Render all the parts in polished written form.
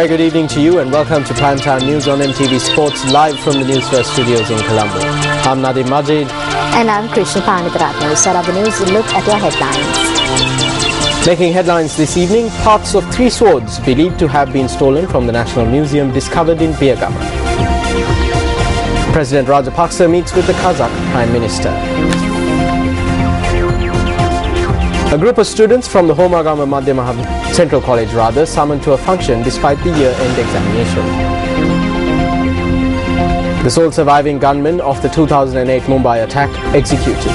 very good evening to you and welcome to Primetime News on MTV Sports live from the News First studios in Colombo. I'm Nadim Majid. And I'm Krishna Panditharatna. Start of the news, look at your headlines. Making headlines this evening, parts of 3 swords believed to have been stolen from the National Museum discovered in Biagama. President Rajapaksa meets with the Kazakh Prime Minister. A group of students from the Homagama Madhyama Central College summoned to a function despite the year-end examination. The sole surviving gunman of the 2008 Mumbai attack executed.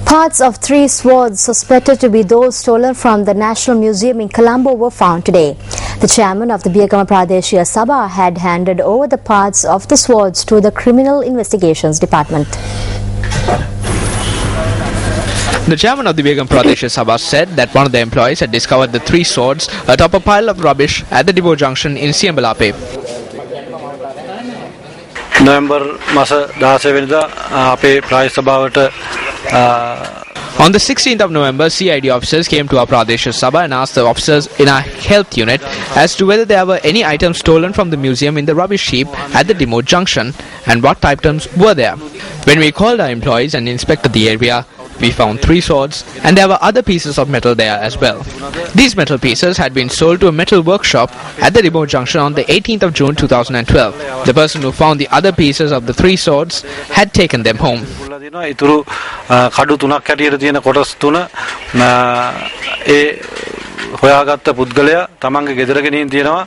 Parts of 3 swords suspected to be those stolen from the National Museum in Colombo were found today. The chairman of the Biagama Pradeshiya Sabha had handed over the parts of the swords to the Criminal Investigations Department. The chairman of the Biagama Pradeshiya Sabha said that one of the employees had discovered the 3 swords atop a pile of rubbish at the depot junction in Siambalape. November masa 16 වෙනිදා අපේ ප්‍රාදේශ සභාවට On the 16th of November, CID officers came to our Pradeshiya Sabha and asked the officers in our health unit as to whether there were any items stolen from the museum in the rubbish heap at the Demo junction and what items were there. When we called our employees and inspected the area, we found 3 swords and there were other pieces of metal there as well. These metal pieces had been sold to a metal workshop at the Demo junction on the 18th of June 2012. The person who found the other pieces of the 3 swords had taken them home. ඉතුරු කඩු 3ක් හැටියට තියෙන කොටස් 3 ඒ හොයාගත්ත පුද්ගලයා තමන්ගේ ගෙදර ගෙනින් තියෙනවා.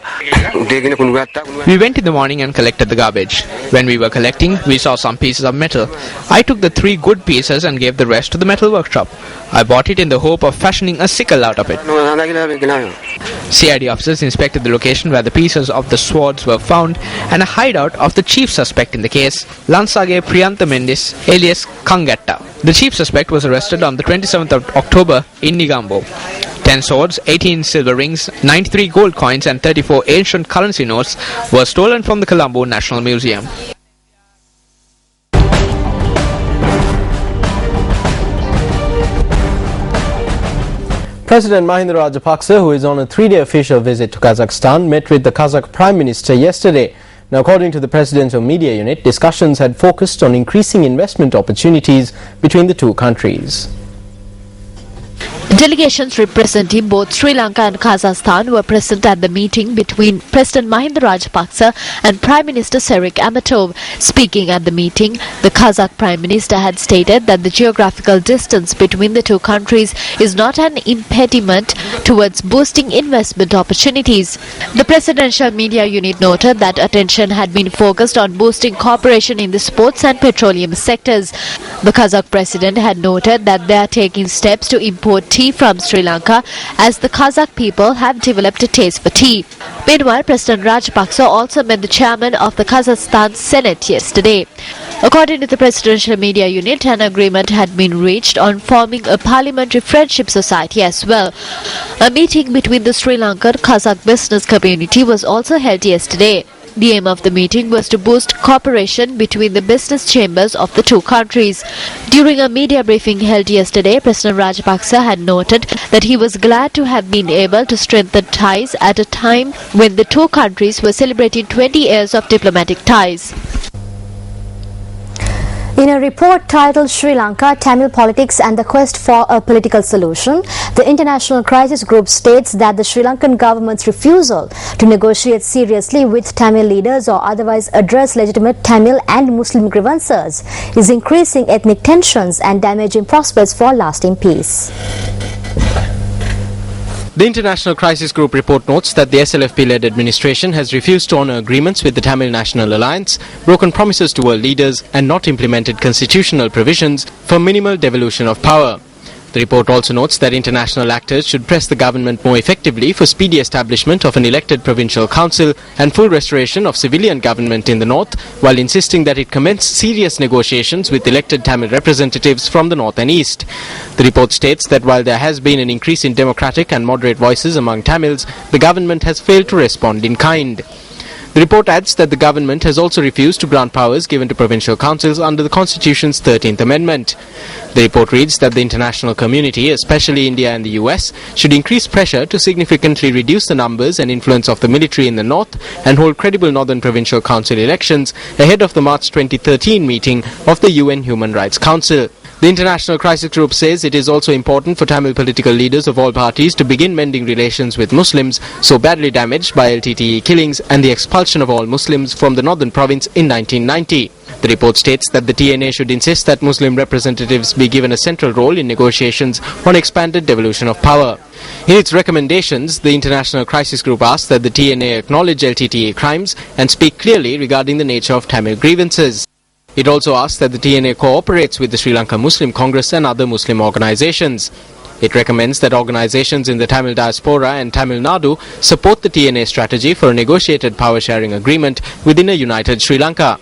We went in the morning and collected the garbage. When we were collecting, we saw some pieces of metal. I took the 3 good pieces and gave the rest to the metal workshop. I bought it in the hope of fashioning a sickle out of it. CID officers inspected the location where the pieces of the swords were found and a hideout of the chief suspect in the case, Lansage Priyantha Mendis alias Kangatta. The chief suspect was arrested on the 27th of October in Nigambo. 10 swords, 18 silver rings, 93 gold coins and 34 ancient currency notes were stolen from the Colombo National Museum. President Mahinda Rajapaksa, who is on a 3-day official visit to Kazakhstan, met with the Kazakh Prime Minister yesterday. Now, according to the presidential media unit, discussions had focused on increasing investment opportunities between the 2 countries. Delegations representing both Sri Lanka and Kazakhstan were present at the meeting between President Mahinda Rajapaksa and Prime Minister Serik Amatov. Speaking at the meeting, the Kazakh Prime Minister had stated that the geographical distance between the 2 countries is not an impediment towards boosting investment opportunities. The presidential media unit noted that attention had been focused on boosting cooperation in the sports and petroleum sectors. The Kazakh president had noted that they are taking steps to import tea from Sri Lanka as the Kazakh people have developed a taste for tea. Meanwhile, President Rajapaksa also met the chairman of the Kazakhstan Senate yesterday. According to the presidential media unit, an agreement had been reached on forming a parliamentary friendship society as well. A meeting between the Sri Lankan Kazakh business community was also held yesterday. The aim of the meeting was to boost cooperation between the business chambers of the 2 countries. During a media briefing held yesterday, President Rajapaksa had noted that he was glad to have been able to strengthen ties at a time when the 2 countries were celebrating 20 years of diplomatic ties. In a report titled Sri Lanka, Tamil Politics and the Quest for a Political Solution, the International Crisis Group states that the Sri Lankan government's refusal to negotiate seriously with Tamil leaders or otherwise address legitimate Tamil and Muslim grievances is increasing ethnic tensions and damaging prospects for lasting peace. The International Crisis Group report notes that the SLFP-led administration has refused to honour agreements with the Tamil National Alliance, broken promises to world leaders and not implemented constitutional provisions for minimal devolution of power. The report also notes that international actors should press the government more effectively for speedy establishment of an elected provincial council and full restoration of civilian government in the north, while insisting that it commence serious negotiations with elected Tamil representatives from the north and east. The report states that while there has been an increase in democratic and moderate voices among Tamils, the government has failed to respond in kind. The report adds that the government has also refused to grant powers given to provincial councils under the Constitution's 13th Amendment. The report reads that the international community, especially India and the US, should increase pressure to significantly reduce the numbers and influence of the military in the north and hold credible northern provincial council elections ahead of the March 2013 meeting of the UN Human Rights Council. The International Crisis Group says it is also important for Tamil political leaders of all parties to begin mending relations with Muslims so badly damaged by LTTE killings and the expulsion of all Muslims from the northern province in 1990. The report states that the TNA should insist that Muslim representatives be given a central role in negotiations on expanded devolution of power. In its recommendations, the International Crisis Group asks that the TNA acknowledge LTTE crimes and speak clearly regarding the nature of Tamil grievances. It also asks that the TNA cooperates with the Sri Lanka Muslim Congress and other Muslim organizations. It recommends that organizations in the Tamil diaspora and Tamil Nadu support the TNA strategy for a negotiated power-sharing agreement within a united Sri Lanka.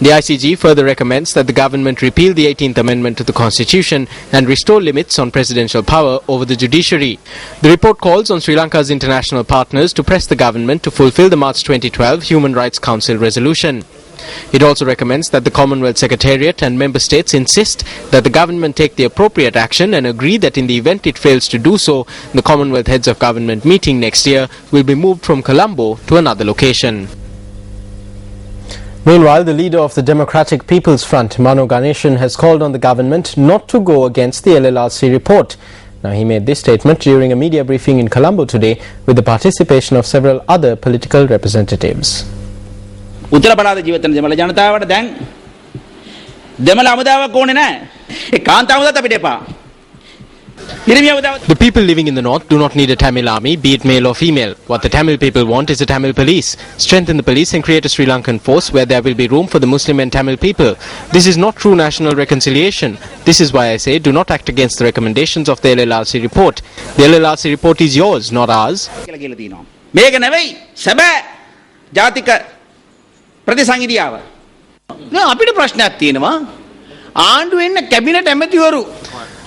The ICG further recommends that the government repeal the 18th Amendment to the Constitution and restore limits on presidential power over the judiciary. The report calls on Sri Lanka's international partners to press the government to fulfill the March 2012 Human Rights Council resolution. It also recommends that the Commonwealth Secretariat and member states insist that the government take the appropriate action and agree that in the event it fails to do so, the Commonwealth Heads of Government meeting next year will be moved from Colombo to another location. Meanwhile, the leader of the Democratic People's Front, Mano Ganeshan, has called on the government not to go against the LLRC report. Now, he made this statement during a media briefing in Colombo today with the participation of several other political representatives. උත්තර පළාත ජීවිතන දෙමළ ජනතාවට දැන් දෙමළ අමුදාවක් ඕනේ නැහැ. ඒ කාන්තාවුදත් අපිට එපා. The people living in the north do not need a Tamil army, be it male or female. What the Tamil people want is a Tamil police. Strengthen the police and create a Sri Lankan force where there will be room for the Muslim and Tamil people. This is not true national reconciliation. This is why I say do not act against the recommendations of the LLRC report. The LLRC report is yours, not ours. මේක නෙවෙයි සැබෑ ජාතික ප්‍රතිසංගිදියාව. නෑ අපිට ප්‍රශ්නයක් තියෙනවා. ආණ්ඩුවේ ඉන්න කැබිනට් ඇමතිවරු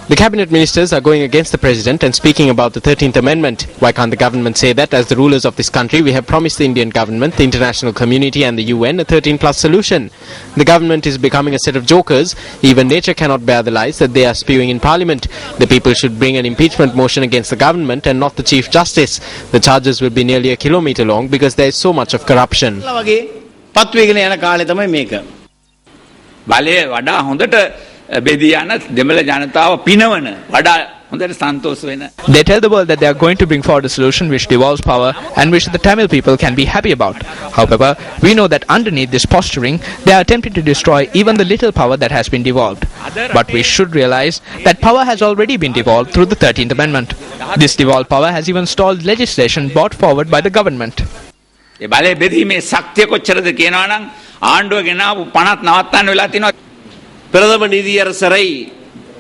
The cabinet ministers are going against the president and speaking about the 13th Amendment. Why can't the government say that as the rulers of this country we have promised the Indian government, the international community and the UN a 13+ solution? The government is becoming a set of jokers. Even nature cannot bear the lies that they are spewing in parliament. The people should bring an impeachment motion against the government and not the Chief Justice. The charges will be nearly a kilometre long because there is so much of corruption. පත්වේගෙන යන කාලේ තමයි මේක. බලය වඩා හොඳට බෙදී යන දෙමළ ජනතාව පිනවන වඩා හොඳට සන්තෝෂ වෙන. They tell the world that they are going to bring forward a solution which devolves power and which the Tamil people can be happy about. However, we know that underneath this posturing, they are attempting to destroy even the little power that has been devolved. But we should realize that power has already been devolved through the 13th Amendment. This devolved power has even stalled legislation brought forward by the government. ඒ බලය බෙදීමේ ශක්තිය කොච්චරද කියනවා නම් ආණ්ඩුව ගෙනාවු 50 නවත්තන්න වෙලා තිනවා. பிரதம நீதியரசரை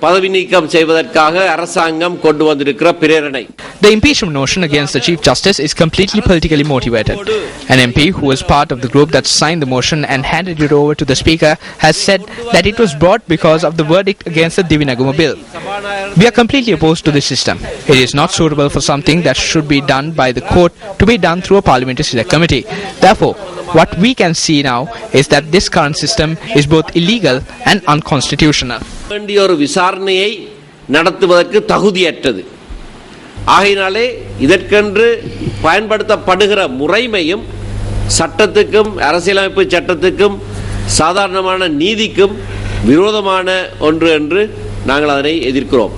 பதவி நீக்கம் செய்வதற்காக அரசாங்கம் கொண்டு வந்திருக்கிற பிரேரணை. The impeachment motion against the Chief Justice is completely politically motivated. An MP who was part of the group that signed the motion and handed it over to the Speaker has said that it was brought because of the verdict against the Divinaguma bill. We are completely opposed to this system. It is not suitable for something that should be done by the court to be done through a parliamentary select committee. Therefore, what we can see now is that this current system is both illegal and unconstitutional. வேண்டிய ஒரு விசாரணையை நடத்துவதற்கு தகுதியற்றது. ஆகையினாலே இதற்கென்று பயன்படுத்தப்படுகிற முறைமையும் சட்டத்துக்கும் அரசியலமைப்பு சட்டத்துக்கும் சாதாரணமான நீதிக்கும் விரோதமான ஒன்று என்று நாங்கள் அதனை எதிர்க்கிறோம்.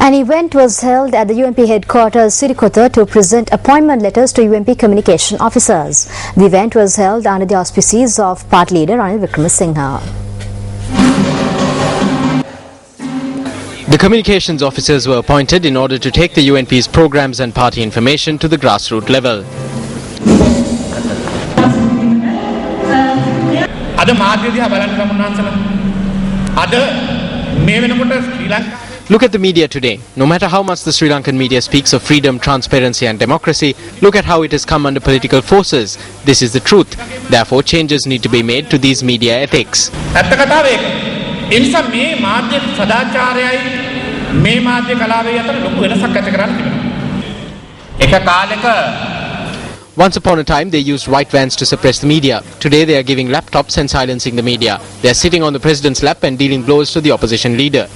An event was held at the UNP headquarters Sirikota to present appointment letters to UNP communication officers. The event was held under the auspices of party leader Ranil Wickremesinghe. The communications officers were appointed in order to take the UNP's programs and party information to the grassroots level. Look at the media today. No matter how much the Sri Lankan media speaks of freedom, transparency and democracy, look at how it has come under political forces. This is the truth. Therefore, changes need to be made to these media ethics. එනිසා මේ මාධ්‍ය සදාචාරයයි මේ මාධ්‍ය කලාවේ අතර ලොකු වෙනසක් ඇති කරන්න තිබෙනවා. එක කාලෙක Once upon a time, they used white vans to suppress the media. Today, they are giving laptops and silencing the media. They are sitting on the president's lap and dealing blows to the opposition leader.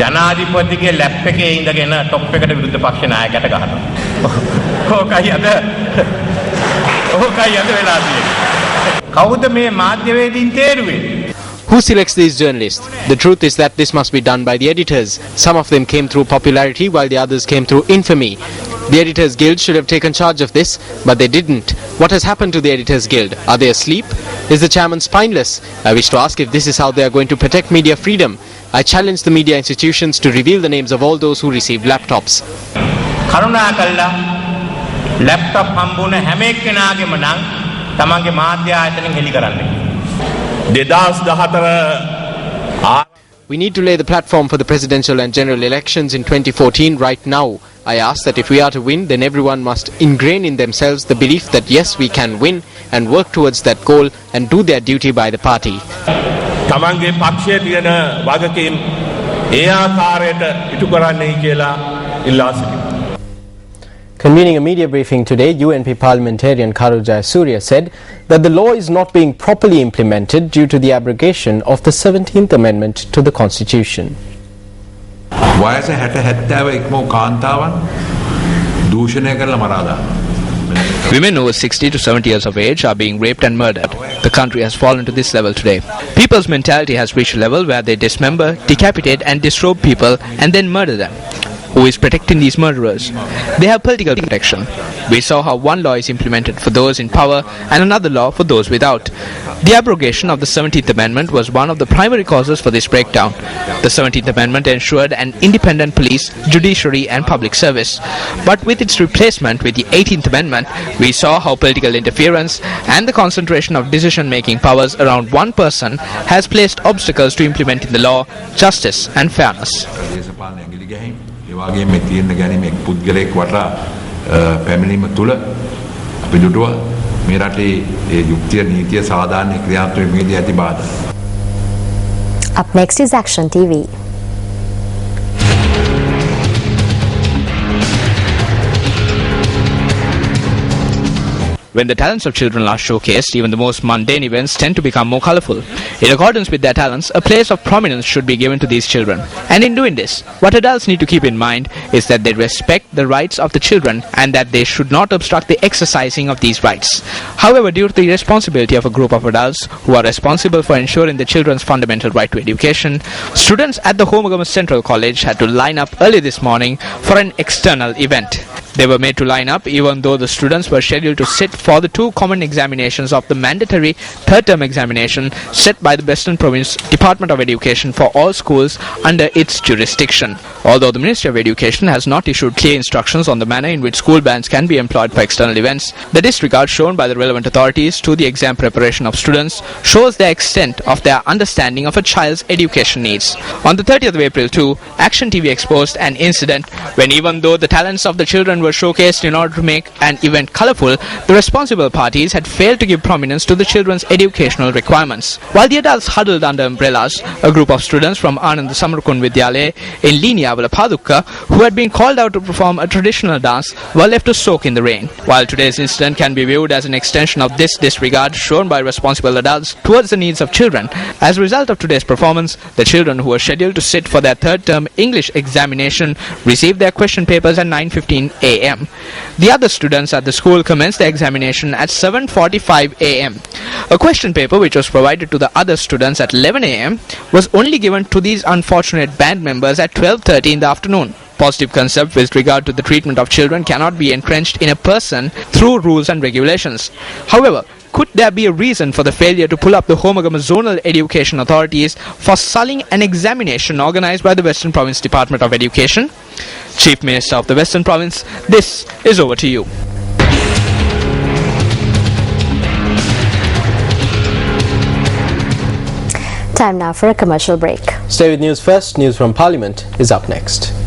ජනාධිපතිගේ lap එකේ ඉඳගෙන top එකට විරුද්ධ පක්ෂ නායකයට ගහනවා. ඕකයි අද වෙලා තියෙන්නේ. කවුද මේ මාධ්‍යවේදීන් තේරුවේ? Who selects these journalists? The truth is that this must be done by the editors. Some of them came through popularity while the others came through infamy. The Editors Guild should have taken charge of this, but they didn't. What has happened to the Editors Guild? Are they asleep? Is the chairman spineless? I wish to ask if this is how they are going to protect media freedom. I challenge the media institutions to reveal the names of all those who received laptops. කරුණාකරලා laptop හම්බුන හැම එක්කෙනාගේම නම් තමන්ගේ මාධ්‍ය ආයතනෙන් හෙළි කරන්න. 2014 We need to lay the platform for the presidential and general elections in 2014 right now. I ask that if we are to win, then everyone must ingrain in themselves the belief that yes, we can win and work towards that goal and do their duty by the party. තමන්ගේ පක්ෂයේ තියෙන වගකීම් ඒ ආකාරයට ඉටු කරන්නයි කියලා ඉල්ලා සිටිනවා. Convening a media briefing today, UNP parliamentarian Karu Jayasuriya said that the law is not being properly implemented due to the abrogation of the 17th Amendment to the Constitution. වයස 60 ඉක්මෝ කාන්තාවන් දූෂණය කරලා මරාදා. Women over 60 to 70 years of age are being raped and murdered. The country has fallen to this level today. People's mentality has reached a level where they dismember, decapitate and disrobe people and then murder them. Who is protecting these murderers? They have political protection. We saw how one law is implemented for those in power and another law for those without. The abrogation of the 17th Amendment was one of the primary causes for this breakdown. The 17th Amendment ensured an independent police, judiciary and public service. But with its replacement with the 18th Amendment, we saw how political interference and the concentration of decision-making powers around one person has placed obstacles to implementing the law, justice and fairness. වගේ මේ තීරණ ගැනීම එක් පුද්ගලයෙක් වටා පැමිණීම තුළ අපි දුටුවා මේ රටේ ඒ යුක්තිය නීතිය සාධාරණ ක්‍රියාත්මක වීදී ඇති බාධා. Up next is Action TV. When the talents of children are showcased, even the most mundane events tend to become more colorful. In accordance with their talents, a place of prominence should be given to these children. And in doing this, what adults need to keep in mind is that they respect the rights of the children and that they should not obstruct the exercising of these rights. However, due to the responsibility of a group of adults who are responsible for ensuring the children's fundamental right to education, students at the Homagama Central College had to line up early this morning for an external event. They were made to line up even though the students were scheduled to sit for the two common examinations of the mandatory third term examination set by the Western Province Department of Education for all schools under its jurisdiction. Although the Ministry of Education has not issued clear instructions on the manner in which school bands can be employed for external events, the disregard shown by the relevant authorities to the exam preparation of students shows the extent of their understanding of a child's education needs. On the 30th of April too, Action TV exposed an incident when even though the talents of the children were showcased in order to make an event colorful, the responsible parties had failed to give prominence to the children's educational requirements. While the adults huddled under umbrellas, a group of students from Anand Samarkund Vidyalaya in Liniyavala Padukka, who had been called out to perform a traditional dance, were left to soak in the rain. While today's incident can be viewed as an extension of this disregard shown by responsible adults towards the needs of children, as a result of today's performance, the children who were scheduled to sit for their third term English examination received their question papers at 9:15 a.m. The other students at the school commenced their examination at 7:45 a.m. A question paper which was provided to the other students at 11 a.m. was only given to these unfortunate band members at 12:30 in the afternoon. Positive concept with regard to the treatment of children cannot be entrenched in a person through rules and regulations. However, could there be a reason for the failure to pull up the Homagama Zonal Education Authorities for sullying an examination organized by the Western Province Department of Education? Chief Minister of the Western Province, this is over to you. Time now for a commercial break. Stay with News First. News from Parliament is up next.